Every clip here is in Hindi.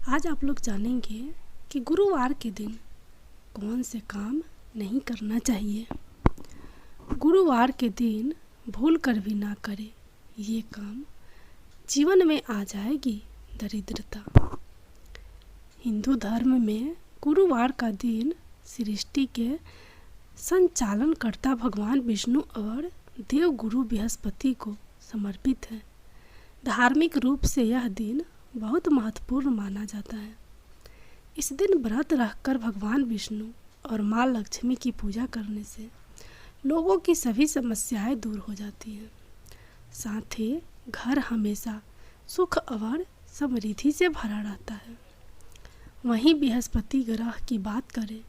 आज आप लोग जानेंगे कि गुरुवार के दिन कौन से काम नहीं करना चाहिए। गुरुवार के दिन भूल कर भी ना करें ये काम, जीवन में आ जाएगी दरिद्रता। हिंदू धर्म में गुरुवार का दिन सृष्टि के संचालनकर्ता भगवान विष्णु और देव गुरु बृहस्पति को समर्पित है। धार्मिक रूप से यह दिन बहुत महत्वपूर्ण माना जाता है। इस दिन व्रत रखकर भगवान विष्णु और माँ लक्ष्मी की पूजा करने से लोगों की सभी समस्याएं दूर हो जाती हैं। साथ ही घर हमेशा सुख और समृद्धि से भरा रहता है। वहीं बृहस्पति ग्रह की बात करें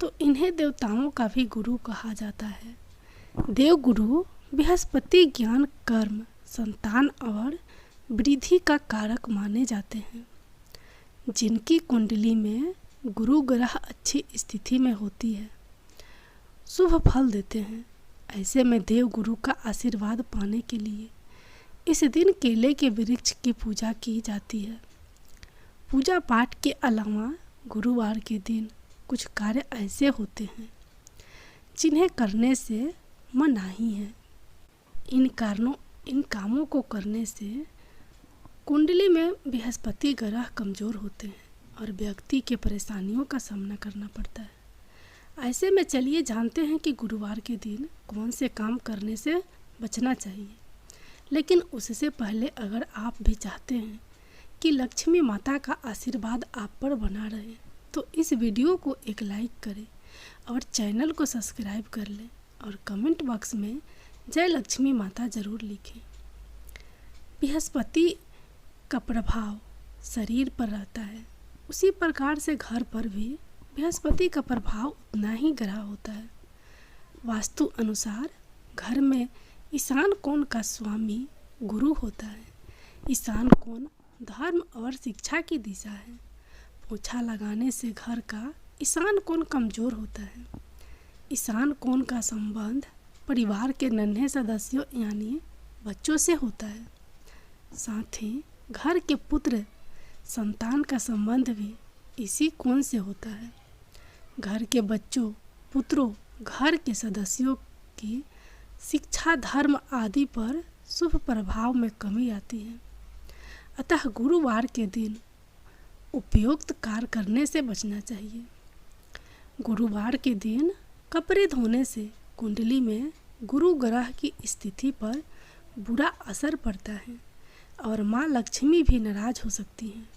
तो इन्हें देवताओं का भी गुरु कहा जाता है। देव गुरु बृहस्पति ज्ञान, कर्म, संतान और वृद्धि का कारक माने जाते हैं। जिनकी कुंडली में गुरु ग्रह अच्छी स्थिति में होती है, शुभ फल देते हैं। ऐसे में देव गुरु का आशीर्वाद पाने के लिए इस दिन केले के वृक्ष की पूजा की जाती है। पूजा पाठ के अलावा गुरुवार के दिन कुछ कार्य ऐसे होते हैं जिन्हें करने से मनाही है। इन कामों को करने से कुंडली में बृहस्पति ग्रह कमज़ोर होते हैं और व्यक्ति के परेशानियों का सामना करना पड़ता है। ऐसे में चलिए जानते हैं कि गुरुवार के दिन कौन से काम करने से बचना चाहिए। लेकिन उससे पहले अगर आप भी चाहते हैं कि लक्ष्मी माता का आशीर्वाद आप पर बना रहे तो इस वीडियो को एक लाइक करें और चैनल को सब्सक्राइब कर लें और कमेंट बॉक्स में जय लक्ष्मी माता ज़रूर लिखें। बृहस्पति का प्रभाव शरीर पर रहता है, उसी प्रकार से घर पर भी बृहस्पति का प्रभाव उतना ही गहरा होता है। वास्तु अनुसार घर में ईशान कोण का स्वामी गुरु होता है। ईशान कोण धर्म और शिक्षा की दिशा है। पोछा लगाने से घर का ईशान कोण कमज़ोर होता है। ईशान कोण का संबंध परिवार के नन्हे सदस्यों यानी बच्चों से होता है। साथ ही घर के पुत्र संतान का संबंध भी इसी कोण से होता है। घर के बच्चों, पुत्रों, घर के सदस्यों की शिक्षा, धर्म आदि पर शुभ प्रभाव में कमी आती है। अतः गुरुवार के दिन उपयुक्त कार्य करने से बचना चाहिए। गुरुवार के दिन कपड़े धोने से कुंडली में गुरु ग्रह की स्थिति पर बुरा असर पड़ता है और माँ लक्ष्मी भी नाराज हो सकती हैं।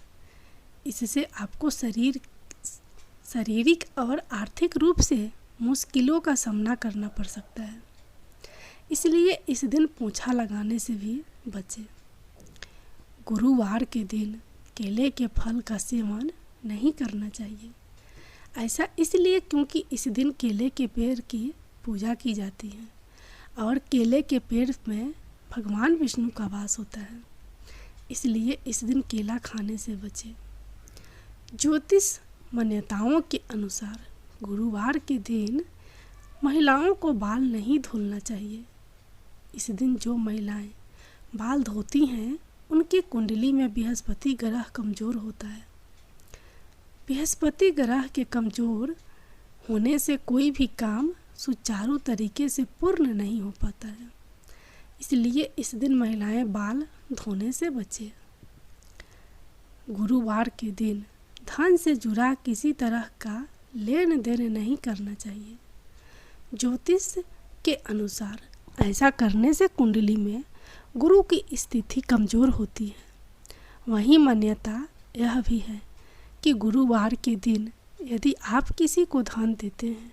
इससे आपको शारीरिक और आर्थिक रूप से मुश्किलों का सामना करना पड़ सकता है। इसलिए इस दिन पोछा लगाने से भी बचें। गुरुवार के दिन केले के फल का सेवन नहीं करना चाहिए। ऐसा इसलिए क्योंकि इस दिन केले के पेड़ की पूजा की जाती है और केले के पेड़ में भगवान विष्णु का वास होता है। इसलिए इस दिन केला खाने से बचें। ज्योतिष मान्यताओं के अनुसार गुरुवार के दिन महिलाओं को बाल नहीं धुलना चाहिए। इस दिन जो महिलाएं बाल धोती हैं उनकी कुंडली में बृहस्पति ग्रह कमज़ोर होता है। बृहस्पति ग्रह के कमज़ोर होने से कोई भी काम सुचारू तरीके से पूर्ण नहीं हो पाता है। इसलिए इस दिन महिलाएं बाल धोने से बचें। गुरुवार के दिन धन से जुड़ा किसी तरह का लेन देन नहीं करना चाहिए। ज्योतिष के अनुसार ऐसा करने से कुंडली में गुरु की स्थिति कमज़ोर होती है। वहीं मान्यता यह भी है कि गुरुवार के दिन यदि आप किसी को धन देते हैं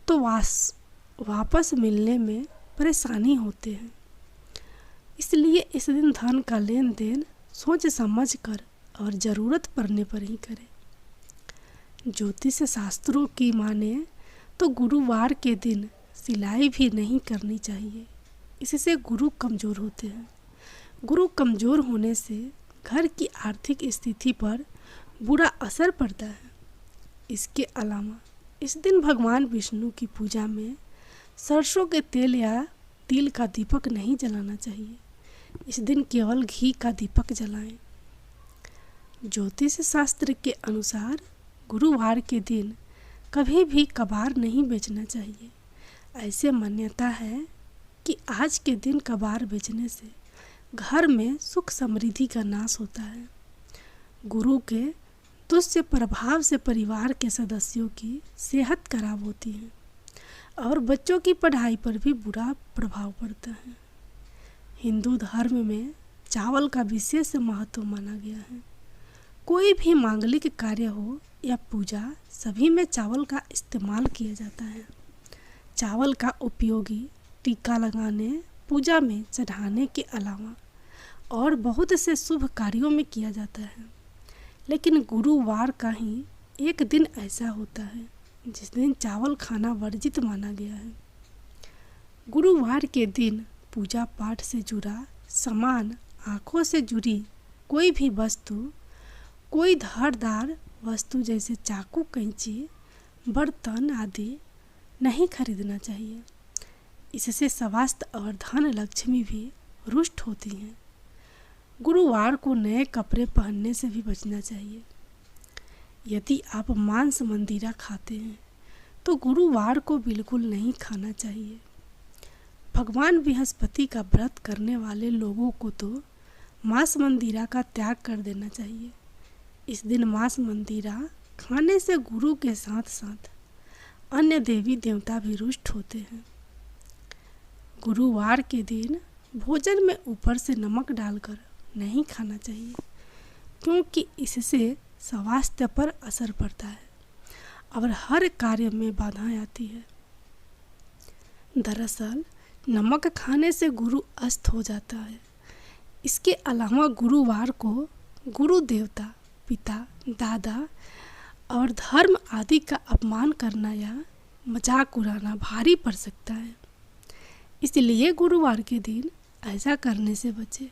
तो वापस मिलने में परेशानी होते हैं। इसलिए इस दिन धन का लेन देन सोच समझ कर और ज़रूरत पड़ने पर ही करें। ज्योतिष शास्त्रों की माने तो गुरुवार के दिन सिलाई भी नहीं करनी चाहिए। इससे गुरु कमज़ोर होते हैं। गुरु कमज़ोर होने से घर की आर्थिक स्थिति पर बुरा असर पड़ता है। इसके अलावा इस दिन भगवान विष्णु की पूजा में सरसों के तेल या तिल का दीपक नहीं जलाना चाहिए। इस दिन केवल घी का दीपक जलाएं। ज्योतिष शास्त्र के अनुसार गुरुवार के दिन कभी भी कबार नहीं बेचना चाहिए। ऐसे मान्यता है कि आज के दिन कबार बेचने से घर में सुख समृद्धि का नाश होता है। गुरु के दुष्ट प्रभाव से परिवार के सदस्यों की सेहत खराब होती है और बच्चों की पढ़ाई पर भी बुरा प्रभाव पड़ता है। हिंदू धर्म में चावल का विशेष महत्व माना गया है। कोई भी मांगलिक कार्य हो या पूजा, सभी में चावल का इस्तेमाल किया जाता है। चावल का उपयोगी टीका लगाने, पूजा में चढ़ाने के अलावा और बहुत से शुभ कार्यों में किया जाता है। लेकिन गुरुवार का ही एक दिन ऐसा होता है जिस दिन चावल खाना वर्जित माना गया है। गुरुवार के दिन पूजा पाठ से जुड़ा सामान, आँखों से जुड़ी कोई भी वस्तु, कोई धारदार वस्तु जैसे चाकू, कैंची, बर्तन आदि नहीं खरीदना चाहिए। इससे स्वास्थ्य और धन लक्ष्मी भी रुष्ट होती हैं। गुरुवार को नए कपड़े पहनने से भी बचना चाहिए। यदि आप मांस मंदिरा खाते हैं तो गुरुवार को बिल्कुल नहीं खाना चाहिए। भगवान बृहस्पति का व्रत करने वाले लोगों को तो मांस मंदिरा का त्याग कर देना चाहिए। इस दिन मांस मंदिरा खाने से गुरु के साथ साथ अन्य देवी देवता भी रुष्ट होते हैं। गुरुवार के दिन भोजन में ऊपर से नमक डालकर नहीं खाना चाहिए, क्योंकि इससे स्वास्थ्य पर असर पड़ता है और हर कार्य में बाधा आती है। दरअसल नमक खाने से गुरु अस्त हो जाता है। इसके अलावा गुरुवार को गुरु देवता, पिता, दादा और धर्म आदि का अपमान करना या मजाक उड़ाना भारी पड़ सकता है। इसलिए गुरुवार के दिन ऐसा करने से बचें,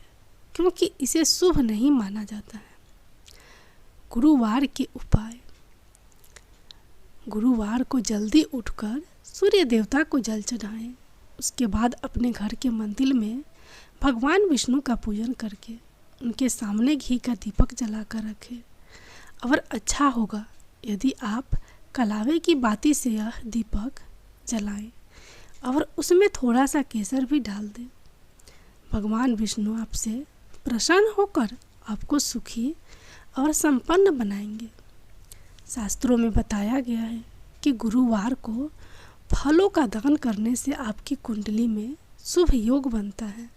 क्योंकि इसे शुभ नहीं माना जाता है। गुरुवार के उपाय: गुरुवार को जल्दी उठकर सूर्य देवता को जल चढ़ाएं। उसके बाद अपने घर के मंदिर में भगवान विष्णु का पूजन करके उनके सामने घी का दीपक जलाकर रखें। और अच्छा होगा यदि आप कलावे की बाती से यह दीपक जलाएं और उसमें थोड़ा सा केसर भी डाल दें। भगवान विष्णु आपसे प्रसन्न होकर आपको सुखी और संपन्न बनाएंगे। शास्त्रों में बताया गया है कि गुरुवार को फलों का दान करने से आपकी कुंडली में शुभ योग बनता है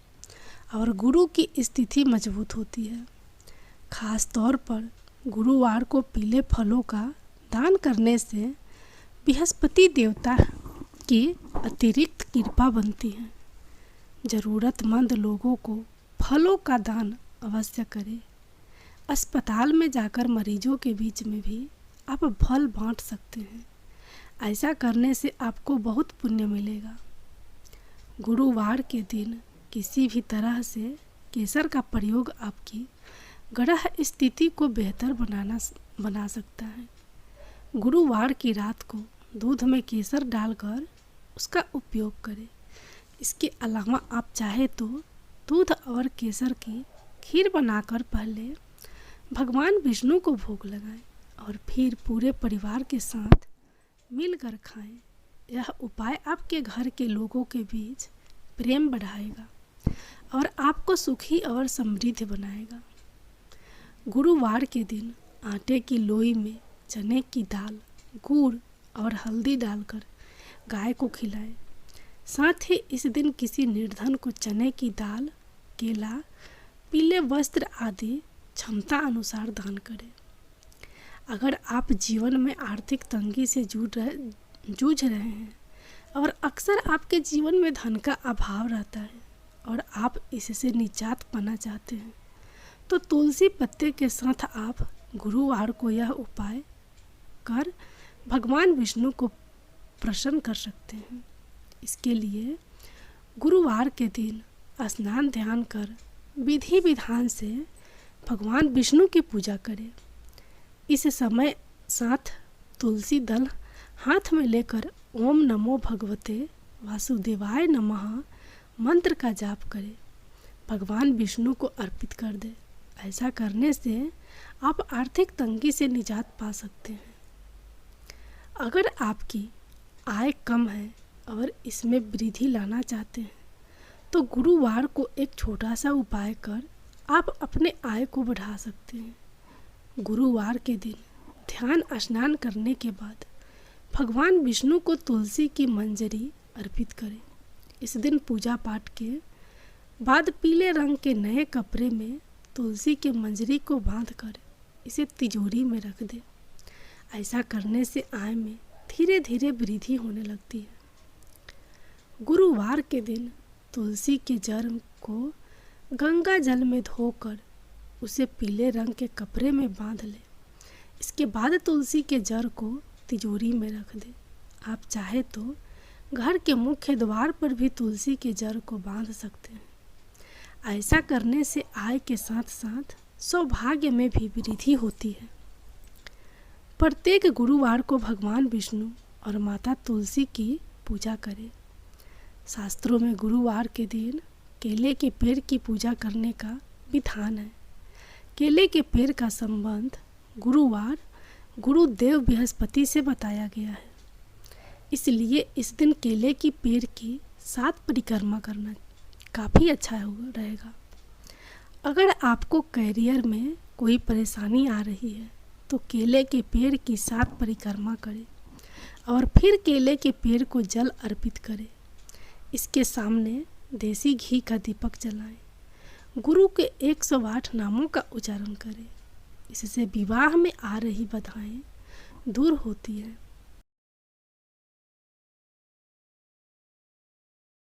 और गुरु की स्थिति मजबूत होती है। खास तौर पर गुरुवार को पीले फलों का दान करने से बृहस्पति देवता की अतिरिक्त कृपा बनती है। ज़रूरतमंद लोगों को फलों का दान अवश्य करें। अस्पताल में जाकर मरीजों के बीच में भी आप फल बांट सकते हैं। ऐसा करने से आपको बहुत पुण्य मिलेगा। गुरुवार के दिन किसी भी तरह से केसर का प्रयोग आपकी ग्रह स्थिति को बेहतर बना सकता है। गुरुवार की रात को दूध में केसर डालकर उसका उपयोग करें। इसके अलावा आप चाहे तो दूध और केसर की खीर बनाकर पहले भगवान विष्णु को भोग लगाएं और फिर पूरे परिवार के साथ मिलकर खाएं। यह उपाय आपके घर के लोगों के बीच प्रेम बढ़ाएगा और आपको सुखी और समृद्ध बनाएगा। गुरुवार के दिन आटे की लोई में चने की दाल, गुड़ और हल्दी डालकर गाय को खिलाएं। साथ ही इस दिन किसी निर्धन को चने की दाल, केला, पीले वस्त्र आदि क्षमता अनुसार दान करें। अगर आप जीवन में आर्थिक तंगी से जूझ रहे हैं और अक्सर आपके जीवन में धन का अभाव रहता है और आप इससे निजात पाना चाहते हैं, तो तुलसी पत्ते के साथ आप गुरुवार को यह उपाय कर भगवान विष्णु को प्रसन्न कर सकते हैं। इसके लिए गुरुवार के दिन स्नान ध्यान कर विधि विधान से भगवान विष्णु की पूजा करें। इस समय साथ तुलसी दल हाथ में लेकर ओम नमो भगवते वासुदेवाय नमः मंत्र का जाप करें। भगवान विष्णु को अर्पित कर दे ऐसा करने से आप आर्थिक तंगी से निजात पा सकते हैं। अगर आपकी आय कम है और इसमें वृद्धि लाना चाहते हैं तो गुरुवार को एक छोटा सा उपाय कर आप अपने आय को बढ़ा सकते हैं। गुरुवार के दिन ध्यान स्नान करने के बाद भगवान विष्णु को तुलसी की मंजरी अर्पित करें। इस दिन पूजा पाठ के बाद पीले रंग के नए कपड़े में तुलसी के मंजरी को बांध कर इसे तिजोरी में रख दें। ऐसा करने से आय में धीरे धीरे वृद्धि होने लगती है। गुरुवार के दिन तुलसी के जड़ को गंगा जल में धोकर उसे पीले रंग के कपड़े में बांध लें। इसके बाद तुलसी के जड़ को तिजोरी में रख दें। आप चाहे तो घर के मुख्य द्वार पर भी तुलसी के जड़ को बांध सकते हैं। ऐसा करने से आय के साथ साथ सौभाग्य में भी वृद्धि होती है। प्रत्येक गुरुवार को भगवान विष्णु और माता तुलसी की पूजा करें। शास्त्रों में गुरुवार के दिन केले के पेड़ की पूजा करने का विधान है। केले के पेड़ का संबंध गुरुवार गुरुदेव बृहस्पति से बताया गया है। इसलिए इस दिन केले की पेड़ की 7 परिक्रमा करना काफ़ी अच्छा रहेगा। अगर आपको करियर में कोई परेशानी आ रही है तो केले के पेड़ की 7 परिक्रमा करें और फिर केले के पेड़ को जल अर्पित करें। इसके सामने देसी घी का दीपक जलाएं। गुरु के 108 नामों का उच्चारण करें। इससे विवाह में आ रही बाधाएं दूर होती हैं।